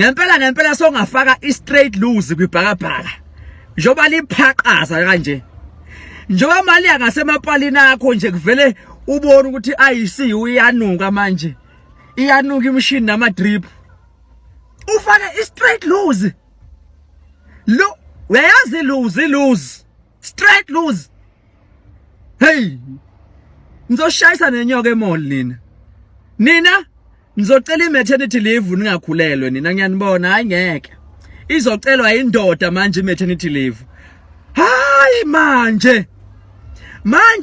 ngempela songafaka i-straight lose kwibhakabhaka njoba liphaqaza kanje njoba mali yangasemapalini akho nje kuvele ubone ukuthi ayisi uyanuka manje iyanuka imishini nama drip ufake i-straight lose lo uyazi lose straight lose hey ngizoshayisa nenyoka emall nina ngizocela i-maternity leave ningakhulelwe nina ngiyanibona hayi ngeke izocelwa indoda manje i-maternity leave hayi manje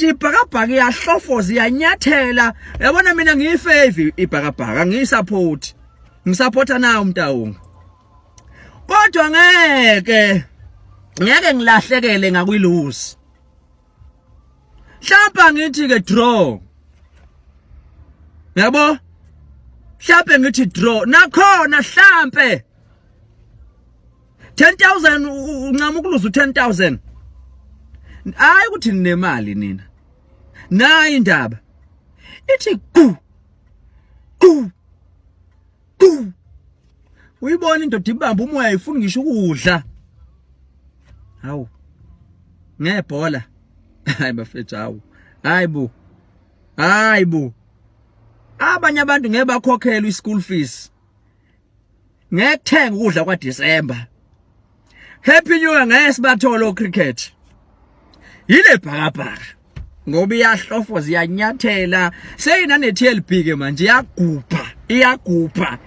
ibhakabhaka iyahlofoza iyanyathela yabona mina ngiyifavor ibhakabhaka ngisupporta nawo umntawonga kodwa ngeke ngilahlekele ngakuyilose mhlawumbe ngithi ke draw yabo mhlawumbe ngithi draw nakhona mhlawumbe 10,000 uncama ukuluza 10,000 hayi ukuthi ninemali nina nayi indaba ithi ku uyibona indoda ibamba umoya ifuna ngisho ukudla hawu ngebhola hayi bafethu hawu hayi bo abanye abantu ngeke bakhokhela i-school fees ngekuthenga ukudla kwa December happy new year ngeke sibathola cricket yile bhakabhaka ngoba iyahlofoza iyanyathela seyinane TLB ke manje iyagubha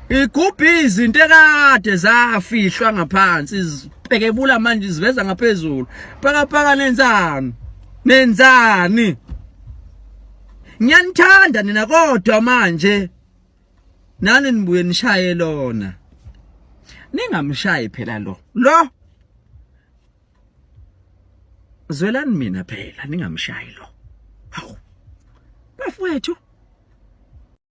igubha izinto ekade zafihlwa ngaphansi izibhekebula manje iziveza ngaphezulu bhakabhaka nenzani ngiyanithanda nina kodwa manje nani nibuye nishaye lona ningamshayi phela lo zwelani mina phela ningamshayi lo hawu bafowethu